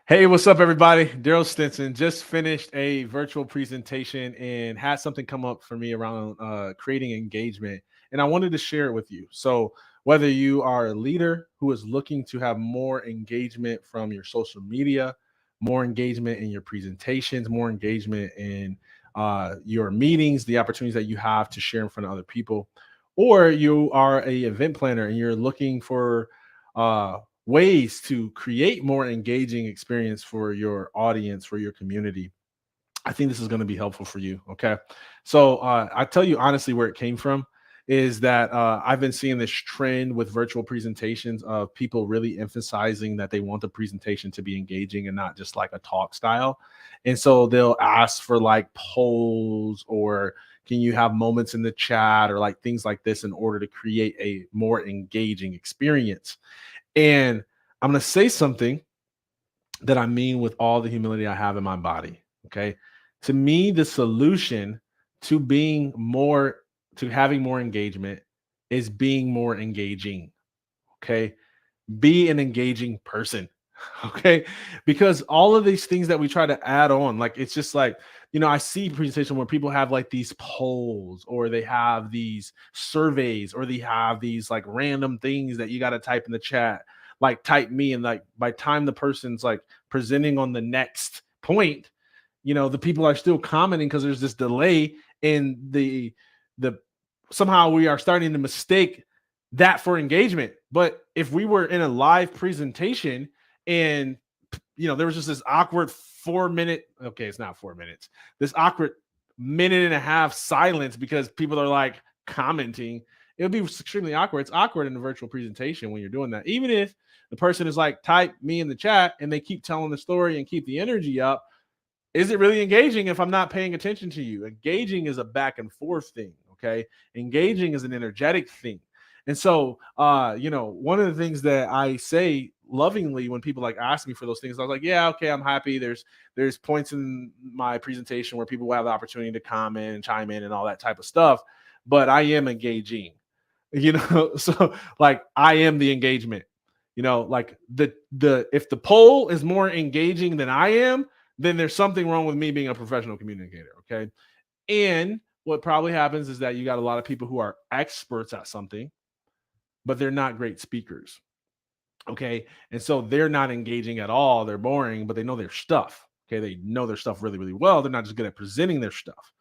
Hey, what's up, everybody? Daryl Stinson just finished a virtual presentation and had something come up for me around creating engagement, and I wanted to share it with you. So, whether you are a leader who is looking to have more engagement from your social media, more engagement in your presentations, more engagement in your meetings, the opportunities that you have to share in front of other people, or you are a event planner and you're looking for uh, ways to create more engaging experience for your audience, for your community, I think this is going to be helpful for you. Okay. So I tell you honestly where it came from is that I've been seeing this trend with virtual presentations of people really emphasizing that they want the presentation to be engaging and not just like a talk style. And so they'll ask for like polls or can you have moments in the chat or like things like this in order to create a more engaging experience. And I'm going to say something that I mean with all the humility I have in my body. Okay. To me, the solution to being more, to having more engagement is being more engaging. Okay. Be an engaging person. Okay. Because all of these things that we try to add on, like it's just like, I see presentation where people have like these polls or they have these surveys or they have these like random things that you got to type in the chat, like type me. And like by time the person's like presenting on the next point, the people are still commenting because there's this delay in the somehow we are starting to mistake that for engagement. But if we were in a live presentation and there was just this awkward 4 minute, okay, it's not 4 minutes, this awkward minute and a half silence because people are like commenting, it would be extremely awkward. It's awkward in a virtual presentation when you're doing that. Even if the person is like, type me in the chat and they keep telling the story and keep the energy up, is it really engaging if I'm not paying attention to you? Engaging is a back and forth thing. Okay. Engaging is an energetic thing. And so, one of the things that I say lovingly when people like ask me for those things, I was like, yeah, okay, I'm happy. There's points in my presentation where people will have the opportunity to comment and chime in and all that type of stuff. But I am engaging, so like I am the engagement, like the if the poll is more engaging than I am, then there's something wrong with me being a professional communicator. Okay. And what probably happens is that you got a lot of people who are experts at something, but they're not great speakers. Okay. And so they're not engaging at all. They're boring, but they know their stuff. Okay. They know their stuff really, really well. They're not just good at presenting their stuff.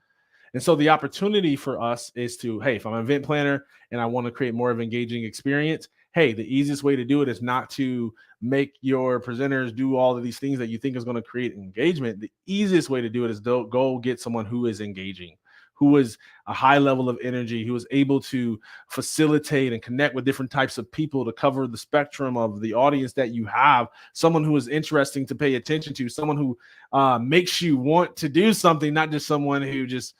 And so the opportunity for us is to, hey, if I'm an event planner and I want to create more of an engaging experience, hey, the easiest way to do it is not to make your presenters do all of these things that you think is going to create engagement. The easiest way to do it is go get someone who is engaging, who is a high level of energy, who is able to facilitate and connect with different types of people to cover the spectrum of the audience that you have, someone who is interesting to pay attention to, someone who makes you want to do something, not just someone who just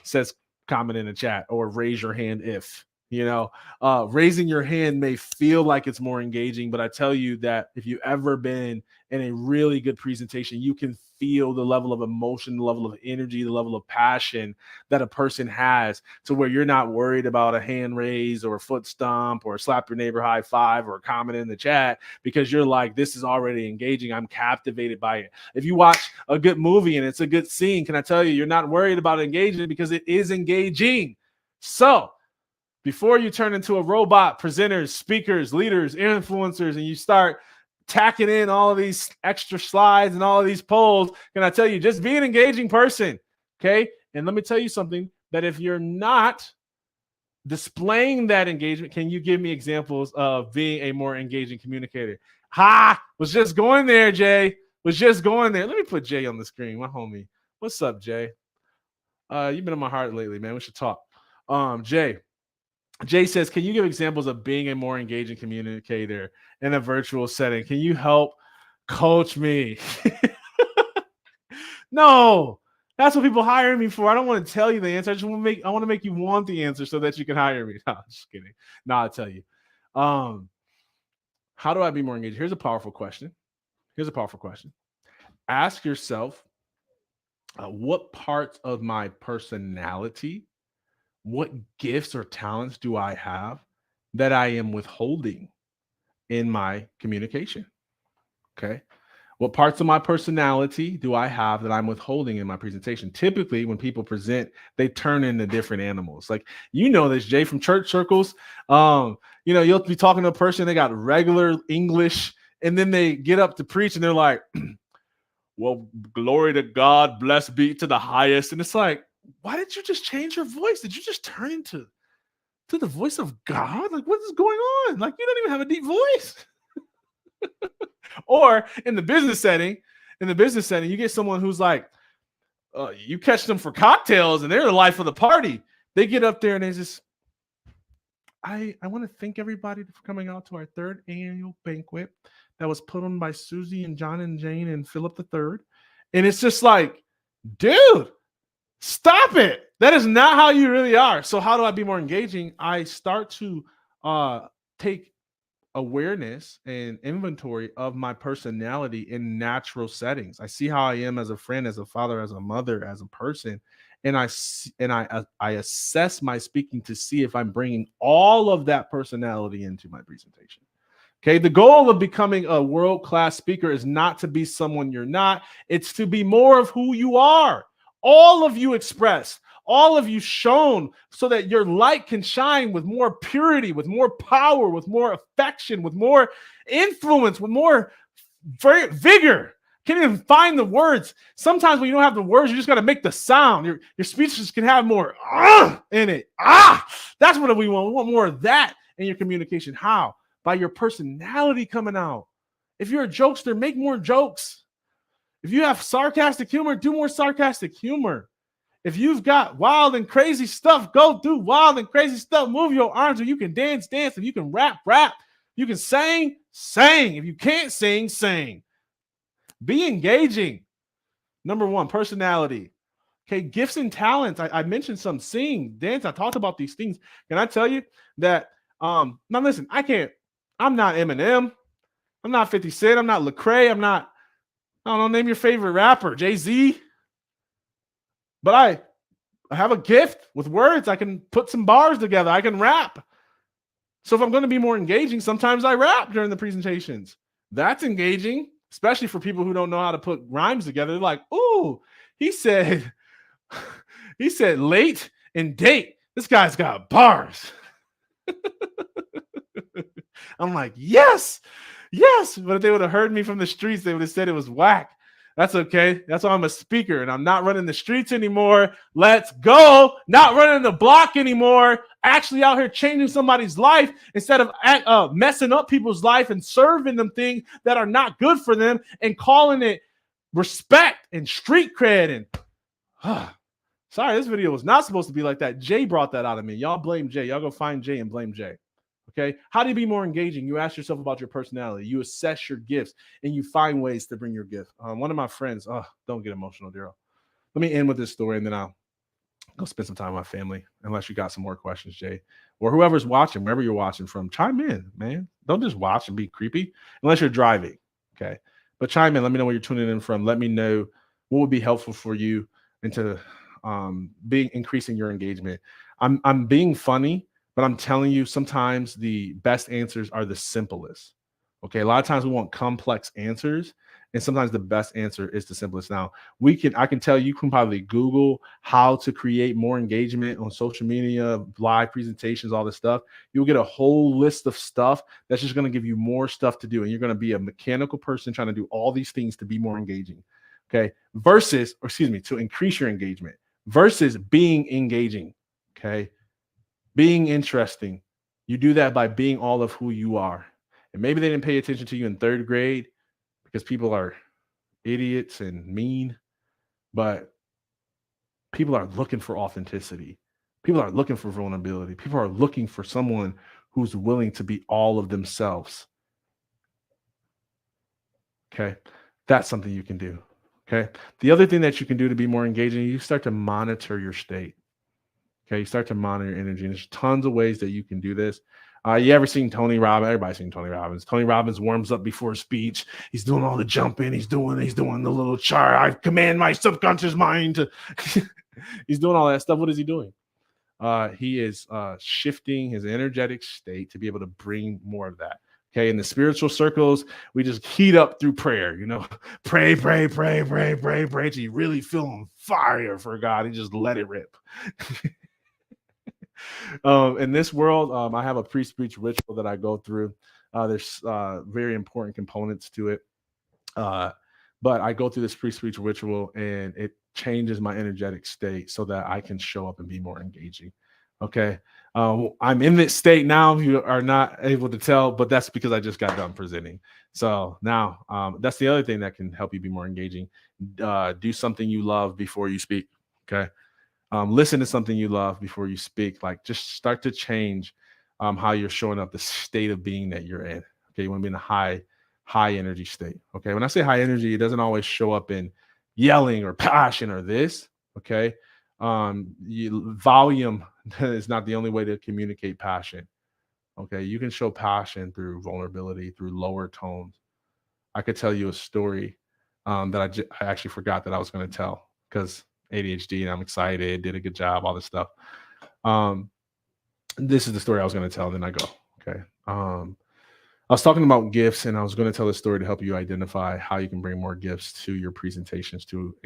says comment in the chat or raise your hand if raising your hand may feel like it's more engaging, but I tell you that if you've ever been in a really good presentation, you can feel the level of emotion, the level of energy, the level of passion that a person has, to where you're not worried about a hand raise or a foot stomp or slap your neighbor high five or comment in the chat, because you're like, this is already engaging. I'm captivated by it. If you watch a good movie and it's a good scene, can I tell you, you're not worried about engaging because it is engaging. So before you turn into a robot, presenters, speakers, leaders, influencers, and you start tacking in all of these extra slides and all of these polls, can I tell you, just be an engaging person. Okay. And let me tell you something, that if you're not displaying that engagement, can you give me examples of being a more engaging communicator? Was just going there, Jay. Was just going there. Let me put Jay on the screen, my homie. What's up, Jay? You've been in my heart lately, man. We should talk. Jay says, can you give examples of being a more engaging communicator in a virtual setting? Can you help coach me? No, that's what people hire me for. I don't want to tell you the answer. I want to make you want the answer so that you can hire me. No, just kidding. No, I'll tell you. How do I be more engaged? Here's a powerful question. Ask yourself, what parts of my personality, what gifts or talents do I have that I am withholding in my communication? Okay. What parts of my personality do I have that I'm withholding in my presentation? Typically, when people present, they turn into different animals. Like, you know this, Jay, from church circles. You'll be talking to a person, they got regular English, and then they get up to preach and they're like, well, glory to God, blessed be to the highest. And it's like, why did you just change your voice? Did you just turn into the voice of God? Like, what is going on? Like, you don't even have a deep voice. Or in the business setting, you get someone who's like, you catch them for cocktails and they're the life of the party. They get up there and they just, I want to thank everybody for coming out to our third annual banquet that was put on by Susie and John and Jane and Philip III. And it's just like, dude, stop it. That is not how you really are. So how do I be more engaging? I start to take awareness and inventory of my personality in natural settings. I see how I am as a friend, as a father, as a mother, as a person, and I assess my speaking to see if I'm bringing all of that personality into my presentation. Okay, the goal of becoming a world-class speaker is not to be someone you're not. It's to be more of who you are. All of you expressed, all of you shown, so that your light can shine with more purity, with more power, with more affection, with more influence, with more vigor. Can't even find the words. Sometimes when you don't have the words, you just got to make the sound. Your speeches can have more in it. That's what we want. We want more of that in your communication. How? By your personality coming out. If you're a jokester, make more jokes. If you have sarcastic humor, do more sarcastic humor. If you've got wild and crazy stuff, go do wild and crazy stuff. Move your arms. If you can dance. If you can rap. You can sing. If you can't sing. Be engaging. Number one, personality. Okay, gifts and talents. I mentioned some sing, dance. I talked about these things. Can I tell you that? Now listen, I'm not Eminem. I'm not 50 Cent. I'm not Lecrae. I don't know, name your favorite rapper, Jay-Z. But I have a gift with words. I can put some bars together. I can rap. So if I'm going to be more engaging, sometimes I rap during the presentations. That's engaging, especially for people who don't know how to put rhymes together. They're like, ooh, he said late and date. This guy's got bars. I'm like, yes. But if they would have heard me from the streets, they would have said it was whack. That's okay. That's why I'm a speaker and I'm not running the streets anymore. Let's go. Not running the block anymore. Actually out here changing somebody's life instead of messing up people's life and serving them things that are not good for them and calling it respect and street cred. And sorry, this video was not supposed to be like that. Jay brought that out of me. Y'all blame Jay. Y'all go find Jay and blame Jay. Okay. How do you be more engaging? You ask yourself about your personality. You assess your gifts and you find ways to bring your gift. One of my friends, don't get emotional, Daryl. Let me end with this story and then I'll go spend some time with my family. Unless you got some more questions, Jay, or whoever's watching, wherever you're watching from, chime in, man. Don't just watch and be creepy unless you're driving. Okay. But chime in. Let me know where you're tuning in from. Let me know what would be helpful for you into increasing your engagement. I'm being funny, but I'm telling you, sometimes the best answers are the simplest. Okay, a lot of times we want complex answers, and sometimes the best answer is the simplest. Now, I can tell you can probably Google how to create more engagement on social media, live presentations, all this stuff. You'll get a whole list of stuff that's just going to give you more stuff to do, and you're going to be a mechanical person trying to do all these things to be more engaging. Okay, to increase your engagement versus being engaging. Okay. Being interesting. You do that by being all of who you are. And maybe they didn't pay attention to you in third grade because people are idiots and mean, but people are looking for authenticity. People are looking for vulnerability. People are looking for someone who's willing to be all of themselves. Okay. That's something you can do. Okay. The other thing that you can do to be more engaging, you start to monitor your state. Okay, you start to monitor your energy. And there's tons of ways that you can do this. You ever seen Tony Robbins? Everybody's seen Tony Robbins. Tony Robbins warms up before a speech. He's doing all the jumping. He's doing the little chart. I command my subconscious mind to. He's doing all that stuff. What is he doing? He is shifting his energetic state to be able to bring more of that. Okay, in the spiritual circles, we just heat up through prayer, pray, pray, pray, pray, pray, pray till you really feel on fire for God and just let it rip. In this world, I have a pre-speech ritual that I go through. There's very important components to it. But I go through this pre-speech ritual and it changes my energetic state so that I can show up and be more engaging. Okay. I'm in this state now. You are not able to tell, but that's because I just got done presenting. So now that's the other thing that can help you be more engaging. Do something you love before you speak. Okay. Listen to something you love before you speak. Like just start to change how you're showing up, the state of being that you're in. Okay. You want to be in a high energy state. Okay. When I say high energy, it doesn't always show up in yelling or passion or this. Okay. Volume is not the only way to communicate passion. Okay. You can show passion through vulnerability, through lower tones. I could tell you a story that I actually forgot that I was going to tell because ADHD and I'm excited, did a good job, all this stuff. This is the story I was going to tell, and then I go. Okay. I was talking about gifts, and I was going to tell this story to help you identify how you can bring more gifts to your presentations to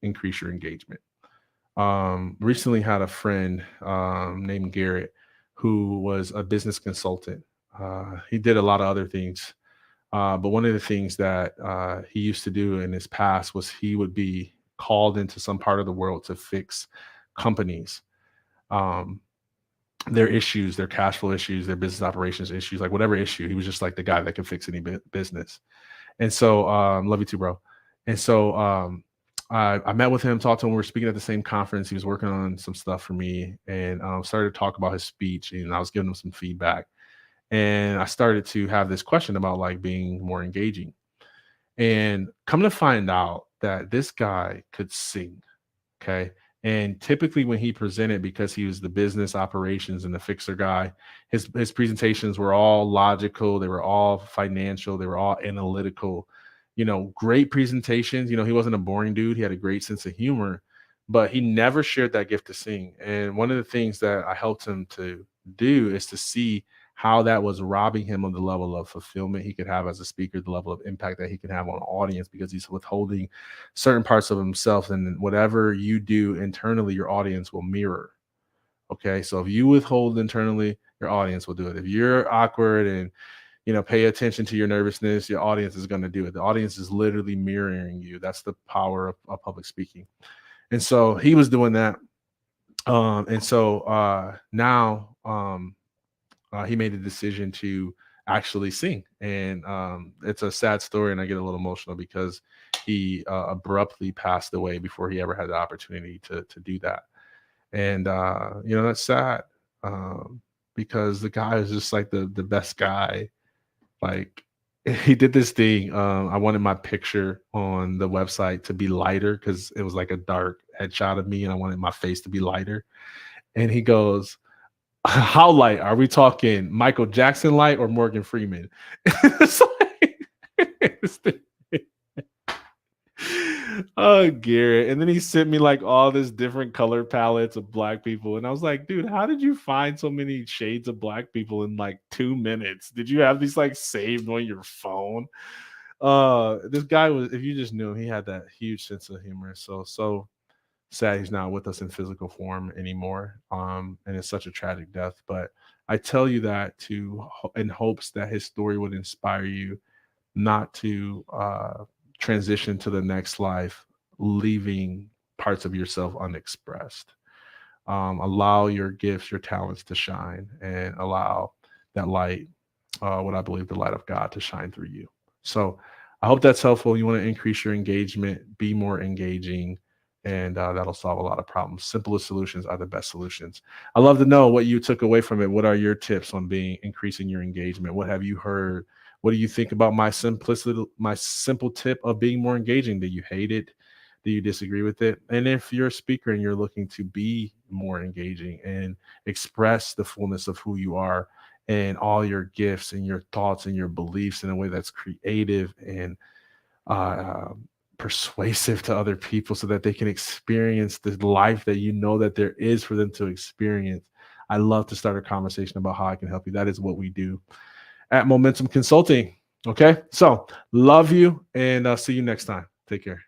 increase your engagement. Recently had a friend named Garrett who was a business consultant. He did a lot of other things, but one of the things that he used to do in his past was he would be called into some part of the world to fix companies. Their issues, their cash flow issues, their business operations issues, like whatever issue. He was just like the guy that could fix any business. And so, love you too, bro. And so, I met with him, talked to him. We were speaking at the same conference. He was working on some stuff for me, and started to talk about his speech. And I was giving him some feedback. And I started to have this question about like being more engaging. And come to find out that this guy could sing. Okay. And typically when he presented, because he was the business operations and the fixer guy, his presentations were all logical, they were all financial, they were all analytical, great presentations. He wasn't a boring dude. He had a great sense of humor, but he never shared that gift to sing. And one of the things that I helped him to do is to see how that was robbing him of the level of fulfillment he could have as a speaker, the level of impact that he could have on an audience, because he's withholding certain parts of himself. And whatever you do internally, your audience will mirror. Okay. So if you withhold internally, your audience will do it. If you're awkward and, pay attention to your nervousness, your audience is going to do it. The audience is literally mirroring you. That's the power of public speaking. And so he was doing that. And so now, he made a decision to actually sing. And it's a sad story, and I get a little emotional because he abruptly passed away before he ever had the opportunity to do that. And that's sad, because the guy is just like the best guy. Like, he did this thing. I wanted my picture on the website to be lighter because it was like a dark headshot of me, and I wanted my face to be lighter. And he goes, how light? Are we talking Michael Jackson light or Morgan Freeman? It's like, oh, Garrett. And then he sent me like all this different color palettes of black people. And I was like, dude, how did you find so many shades of black people in like 2 minutes? Did you have these like saved on your phone? This guy was, if you just knew him, he had that huge sense of humor. So sad he's not with us in physical form anymore. And it's such a tragic death. But I tell you that in hopes that his story would inspire you not to transition to the next life, leaving parts of yourself unexpressed. Allow your gifts, your talents to shine, and allow that light, what I believe the light of God, to shine through you. So I hope that's helpful. You want to increase your engagement, be more engaging, and that'll solve a lot of problems. Simplest solutions are the best solutions. I love to know what you took away from it. What are your tips on increasing your engagement? What have you heard? What do you think about my simple tip of being more engaging? Do you hate it? Do you disagree with it? And if you're a speaker and you're looking to be more engaging and express the fullness of who you are and all your gifts and your thoughts and your beliefs in a way that's creative and persuasive to other people so that they can experience the life that that there is for them to experience, I love to start a conversation about how I can help you. That is what we do. at Momentum Consulting. Okay. So love you and see you next time. Take care.